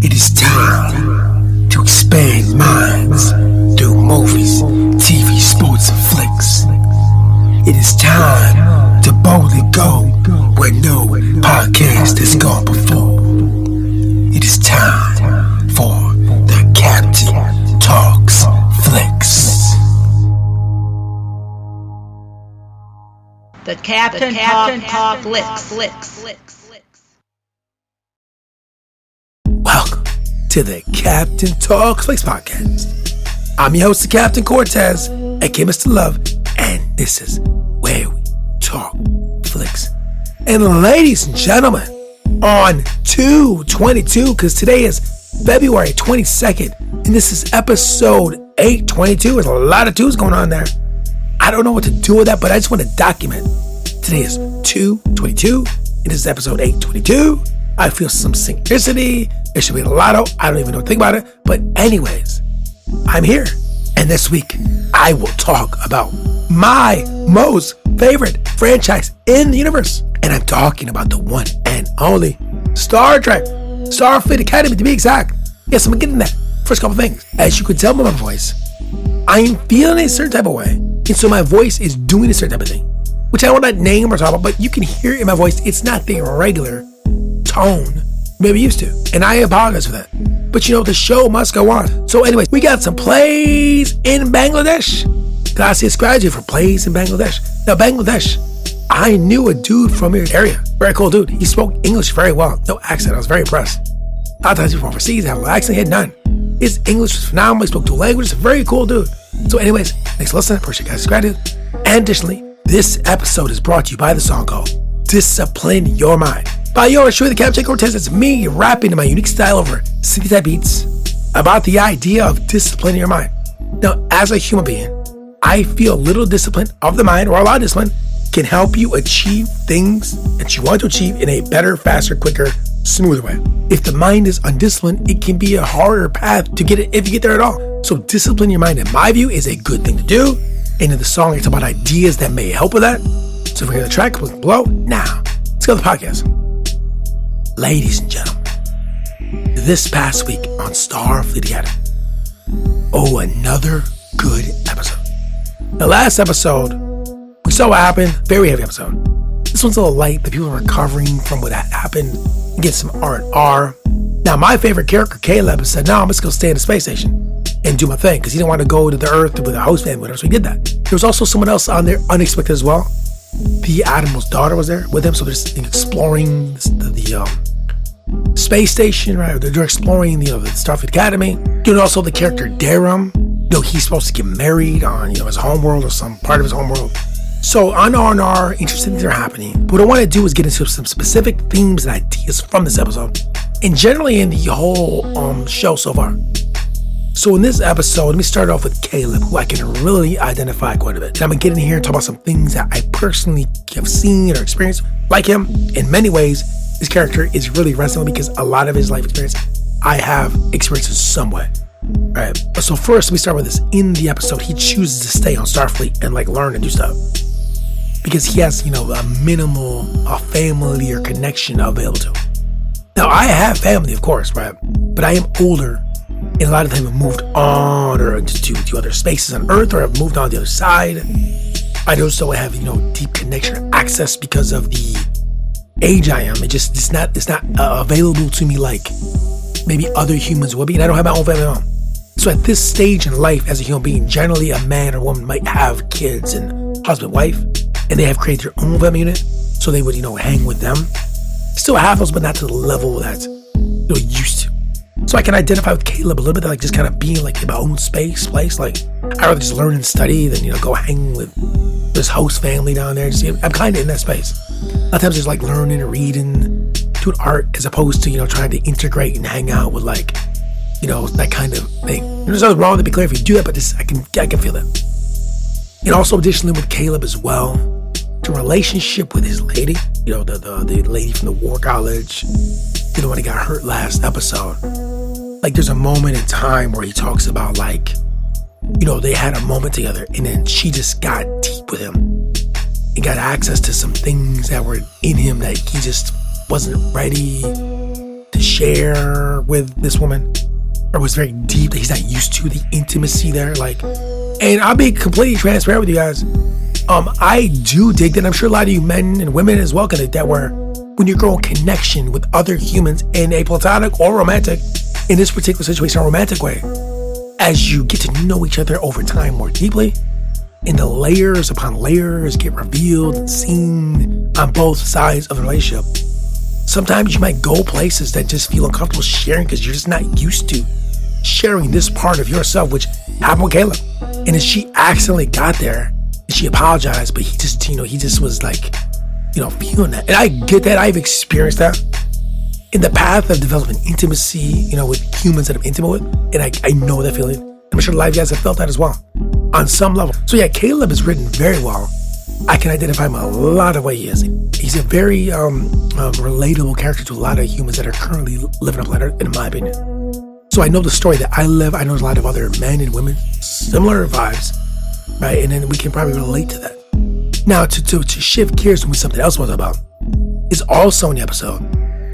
It is time to expand minds through movies, TV, sports, and flicks. It is time to boldly go where no podcast has gone before. It is time for the Captain Talks Flicks. The Captain Talk Flicks. Welcome to the Captain Talks Flicks podcast. I'm your host, the Captain Cortez, aka Mr. Love, and this is where we talk flicks. And ladies and gentlemen, on 2/22, because today is February 22nd, and this is episode 822. There's a lot of twos going on there. I don't know what to do with that, but I just want to document. Today is 2/22, and this is episode 822. I feel some synchronicity. There should be a lotto. I don't even know what to think about it. But anyways, I'm here. And this week, I will talk about my most favorite franchise in the universe. And I'm talking about the one and only Star Trek, Starfleet Academy to be exact. Yes, I'm getting that. First couple things. As you can tell by my voice, I am feeling a certain type of way. And so my voice is doing a certain type of thing, which I will not name or talk about, but you can hear it in my voice. It's not the regular tone maybe used to. And I apologize for that. But you know, the show must go on. So anyways, we got some plays in Bangladesh. Gracias graduate for plays in Bangladesh. Now Bangladesh, I knew a dude from your area. Very cool dude. He spoke English very well. No accent. I was very impressed. A lot of times people overseas have an accent. He had none. His English was phenomenal. He spoke two languages. Very cool dude. So anyways, thanks for listening. Appreciate guys' gratitude. And additionally, this episode is brought to you by the song called Discipline Your Mind by yours truly, the Captain Cortez. It's me rapping in my unique style over city type beats about the idea of disciplining your mind. Now, as a human being, I feel a little discipline of the mind, or a lot of discipline, can help you achieve things that you want to achieve in a better, faster, quicker, smoother way. If the mind is undisciplined, it can be a harder path to get it if you get there at all. So discipline your mind, in my view, is a good thing to do. And in the song, it's about ideas that may help with that. So if we hear the track, click below. Now, let's go to the podcast. Ladies and gentlemen, this past week on Starfleet Academy, another good episode. The last episode, we saw what happened, very heavy episode. This one's a little light, but people are recovering from what happened and get some R&R. Now, my favorite character, Caleb, said, no, I'm just going to stay in the space station and do my thing, because he didn't want to go to the Earth with a host family, whatever, so he did that. There was also someone else on there, unexpected as well. The Admiral's daughter was there with him, so they're just exploring the space station, right? They're exploring, the Starfleet Academy. Also the character Darum, he's supposed to get married on, his homeworld or some part of his homeworld. So on R&R, interesting things are happening. But what I want to do is get into some specific themes and ideas from this episode, and generally in the whole show so far. So in this episode, let me start off with Caleb, who I can really identify quite a bit. And I'm going to get in here and talk about some things that I personally have seen or experienced like him. In many ways, this character is really resonant because a lot of his life experience I have experienced in some way. All right. So first, let me start with this. In the episode, he chooses to stay on Starfleet and learn and do stuff because he has, a minimal family or connection available to him. Now, I have family, of course, right? But I am older. And a lot of them have moved on or to other spaces on Earth or have moved on the other side. I also have, deep connection or access because of the age I am. It's not available to me like maybe other humans would be. And I don't have my own family at home. So at this stage in life as a human being, generally a man or woman might have kids and husband, wife, and they have created their own family unit. So they would, hang with them. Still have those, but not to the level that used to. So I can identify with Caleb a little bit, just kind of being in my own place. I'd rather just learn and study than, go hang with this host family down there. I'm kind of in that space. A lot of times just learning and reading, doing art, as opposed to, trying to integrate and hang out with that kind of thing. There's nothing wrong, to be clear, if you do that, but I can feel that. And also additionally with Caleb as well, the relationship with his lady, the lady from the war college, when he got hurt last episode. There's a moment in time where he talks about they had a moment together and then she just got deep with him and got access to some things that were in him that he just wasn't ready to share with this woman, or was very deep that he's not used to the intimacy there. Like, and I'll be completely transparent with you guys. I do dig that. I'm sure a lot of you men and women as well can dig that, where when you're growing connection with other humans in a platonic or romantic, in this particular situation, a romantic way, as you get to know each other over time more deeply, and the layers upon layers get revealed and seen on both sides of the relationship. Sometimes you might go places that just feel uncomfortable sharing because you're just not used to sharing this part of yourself, which happened with Caleb. And then she accidentally got there and she apologized, but he just was like, feeling that. And I get that. I've experienced that in the path of developing intimacy, with humans that I'm intimate with. And I know that feeling. I'm sure a lot of you guys have felt that as well on some level. So yeah, Caleb is written very well. I can identify him a lot of ways he is. He's a very relatable character to a lot of humans that are currently living up later, in my opinion. So I know the story that I live. I know there's a lot of other men and women, similar vibes, right? And then we can probably relate to that. Now, to shift gears with something else we'll talk about is also in the episode.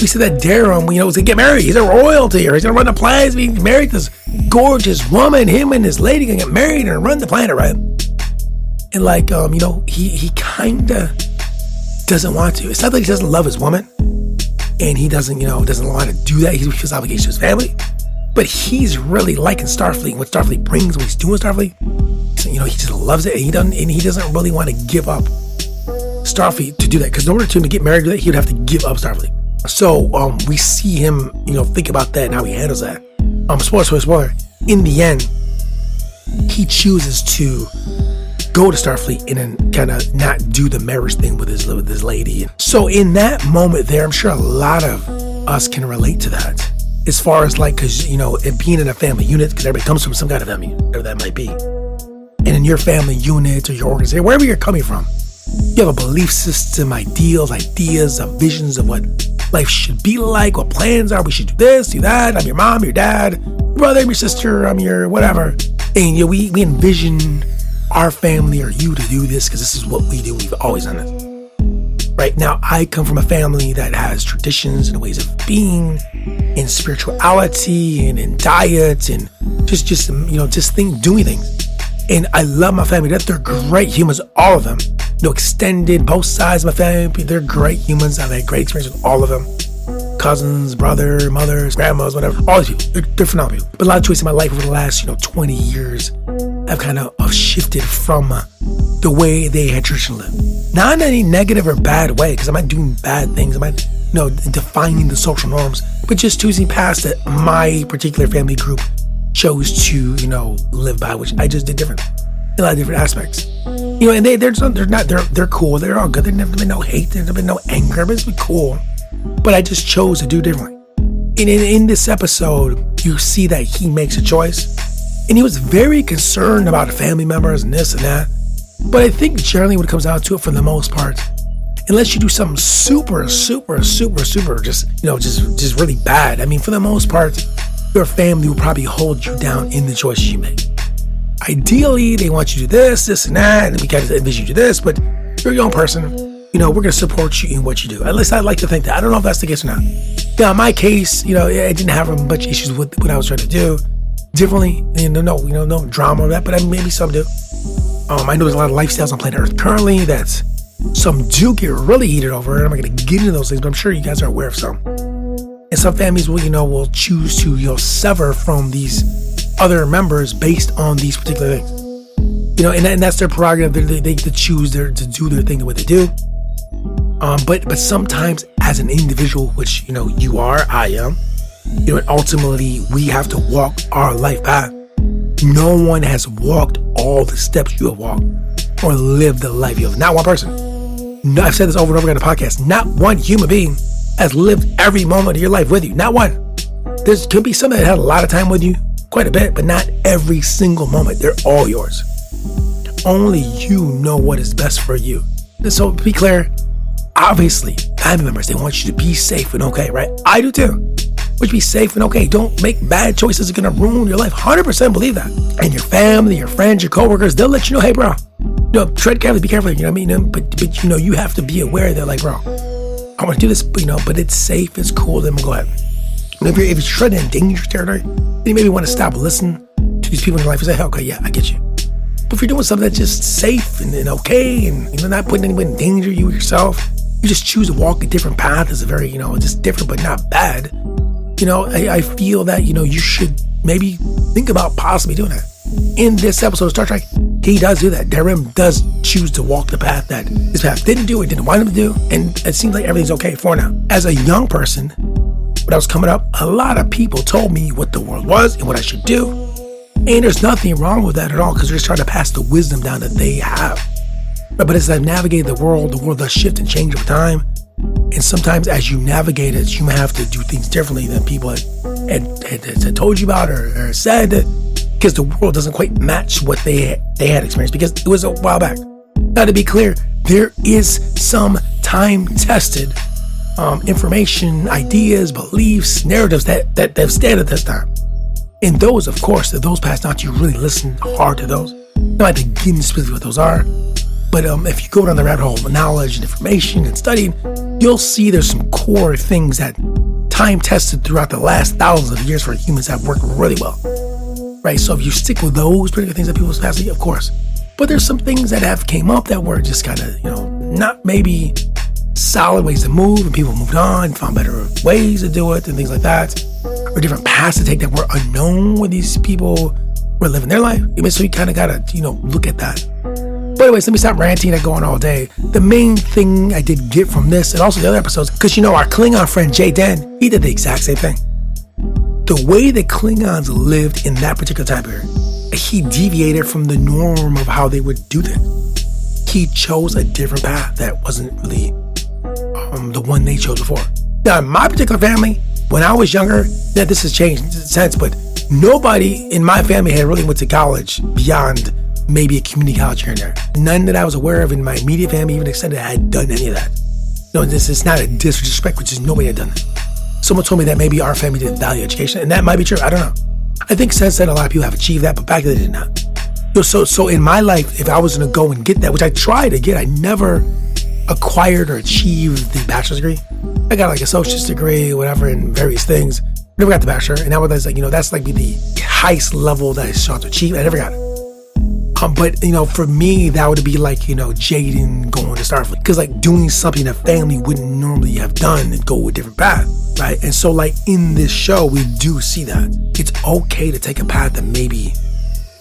We said that Darren, was going to get married. He's a royalty here. He's going to run the planet. He's married to this gorgeous woman. Him and his lady going to get married and run the planet, right? And like, he kind of doesn't want to. It's not that he doesn't love his woman and he doesn't want to do that. He feels obligation to his family. But he's really liking Starfleet, what Starfleet brings, what he's doing with Starfleet. So, he just loves it, and he doesn't really want to give up Starfleet to do that. Because in order to get married to that, he would have to give up Starfleet. So we see him, think about that and how he handles that. Spoiler. In the end, he chooses to go to Starfleet and then kind of not do the marriage thing with his lady. So in that moment there, I'm sure a lot of us can relate to that. As far as like, because, it being in a family unit, because everybody comes from some kind of family, whatever that might be. And in your family unit or your organization, wherever you're coming from, you have a belief system, ideals, ideas, visions of what life should be like, what plans are. We should do this, do that. I'm your mom, your dad, your brother, I'm your sister, I'm your whatever. And we envision our family or you to do this because this is what we do. We've always done it. Right now, I come from a family that has traditions and ways of being, in spirituality and in diet and doing things. And I love my family. They're great humans, all of them. Extended, both sides of my family. They're great humans. I've had great experience with all of them. Cousins, brother, mothers, grandmas, whatever. All these people, they're phenomenal. But a lot of choices in my life over the last, 20 years have kind of shifted from the way they had traditionally lived. Not in any negative or bad way, because I'm not doing bad things. I'm not, defining the social norms, but just choosing paths that my particular family group chose to, live by, which I just did different. A lot of different aspects. And they're cool. They're all good. There's never been no hate. There's never been no anger. It's been cool. But I just chose to do differently. And in this episode, you see that he makes a choice. And he was very concerned about family members and this and that. But I think generally when it comes down to it, for the most part, unless you do something super, super, super, super, just really bad. I mean, for the most part, your family will probably hold you down in the choices you make. Ideally, they want you to do this, and that, and we kind of envision you do this, but you're a young person. We're going to support you in what you do. At least I'd like to think that. I don't know if that's the case or not. Now, in my case, I didn't have a bunch of issues with what I was trying to do differently. No drama or that, but maybe some do. I know there's a lot of lifestyles on planet Earth currently that some do get really heated over, and I'm not going to get into those things, but I'm sure you guys are aware of some. And some families will choose to, sever from these other members based on these particular things. And that's their prerogative. They choose to do their thing the way they do. But sometimes as an individual, which, you are, I am, and ultimately we have to walk our life path. No one has walked all the steps you have walked or lived the life you have. Not one person. No, I've said this over and over again on the podcast. Not one human being has lived every moment of your life with you. Not one. There could be some that had a lot of time with you, quite a bit, but not every single moment. They're all yours. Only you know what is best for you. And so to be clear, obviously, family members, they want you to be safe and okay, right? I do too. Which be safe and okay. Don't make bad choices that are going to ruin your life. 100% believe that. And your family, your friends, your coworkers, they'll let you know, hey, bro, tread carefully, be careful. You know what I mean? But you have to be aware that, like, bro, I want to do this, but it's safe, it's cool, then we'll go ahead. if you're treading in dangerous territory, then you maybe want to stop and listen to these people in your life and say, hey, okay, yeah, I get you. But if you're doing something that's just safe and okay, and you're not putting anybody in danger, you yourself, you just choose to walk a different path. It's a very, just different but not bad. I feel that, you should maybe think about possibly doing that. In this episode of Star Trek, he does do that. Darren does choose to walk the path that his path didn't do or didn't want him to do, and it seems like everything's okay for now. As a young person, when I was coming up, a lot of people told me what the world was and what I should do, and there's nothing wrong with that at all because they're just trying to pass the wisdom down that they have. But as I've navigated the world does shift and change over time, and sometimes as you navigate it, you may have to do things differently than people had told you about or said, because the world doesn't quite match what they had experienced because it was a while back. Now, to be clear, there is some time-tested information, ideas, beliefs, narratives that have stand at this time. And those, of course, those passed on to you, really listen hard to those. Not like to give you specifically what those are, but if you go down the rabbit hole of knowledge and information and studying, you'll see there's some core things that time-tested throughout the last thousands of years for humans have worked really well. Right, so if you stick with those particular things that people pass to you, of course. But there's some things that have came up that were just kind of, not maybe solid ways to move, and people moved on, found better ways to do it and things like that, or different paths to take that were unknown when these people were living their life. So you kind of got to, look at that. But anyways, let me stop ranting and going all day. The main thing I did get from this and also the other episodes, because our Klingon friend Jay Den, he did the exact same thing. The way the Klingons lived in that particular time period, he deviated from the norm of how they would do things. He chose a different path that wasn't really the one they chose before. Now, in my particular family, when I was younger, this has changed in a sense, but nobody in my family had really went to college beyond maybe a community college here and there. None that I was aware of in my immediate family, even extended, had done any of that. This is not a disrespect, which is nobody had done that. Someone told me that maybe our family didn't value education, and that might be true. I don't know. I think since then a lot of people have achieved that, but back then they did not. So in my life, if I was going to go and get that, which I tried to get, I never acquired or achieved the bachelor's degree. I got like a associate's degree, whatever, in various things. Never got the bachelor, and that was like, that's like the highest level that I sought to achieve. I never got it. But for me, that would be like, Jaden going to Starfleet, because like doing something a family wouldn't normally have done and go a different path, right? And so like in this show, we do see that it's okay to take a path that maybe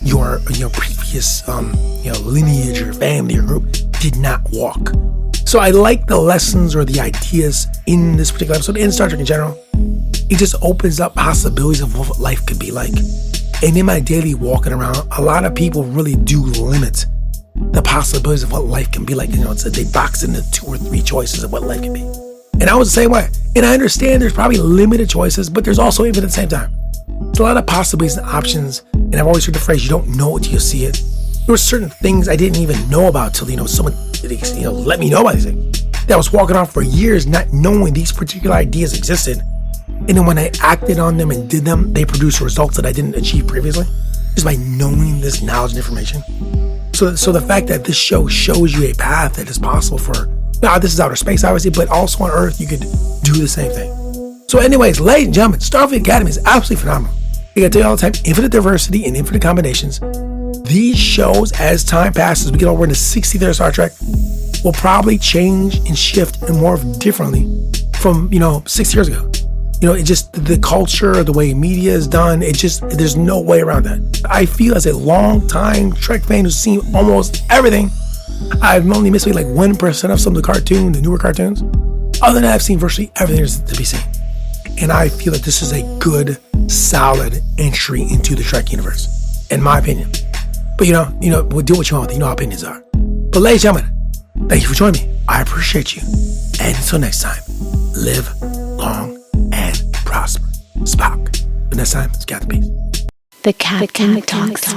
your previous lineage or family or group did not walk. So I like the lessons or the ideas in this particular episode, in Star Trek in general. It just opens up possibilities of what life could be like. And in my daily walking around, a lot of people really do limit the possibilities of what life can be like. They box into 2 or 3 choices of what life can be. And I was the same way. And I understand there's probably limited choices, but there's also even at the same time. There's a lot of possibilities and options. And I've always heard the phrase, you don't know it till you see it. There were certain things I didn't even know about till, someone, let me know about these things. That I was walking on for years not knowing these particular ideas existed. And then when I acted on them and did them, they produced results that I didn't achieve previously, just by knowing this knowledge and information. So the fact that this show shows you a path that is possible for, now this is outer space obviously, but also on Earth, you could do the same thing. So anyways, ladies and gentlemen, Starfleet Academy is absolutely phenomenal. I gotta tell you all the time, infinite diversity and infinite combinations. These shows, as time passes, we get over into 63rd Star Trek, will probably change and shift and morph differently from, 6 years ago. It just, the culture, the way media is done, there's no way around that. I feel as a long-time Trek fan who's seen almost everything, I've only missed maybe like 1% of some of the newer cartoons. Other than that, I've seen virtually everything there's to be seen. And I feel that this is a good, solid entry into the Trek universe, in my opinion. But we'll do what you want with it. How opinions are. But ladies and gentlemen, thank you for joining me. I appreciate you. And until next time, live long and prosper. Spock. But next time, it's got to be. The Captain Talks.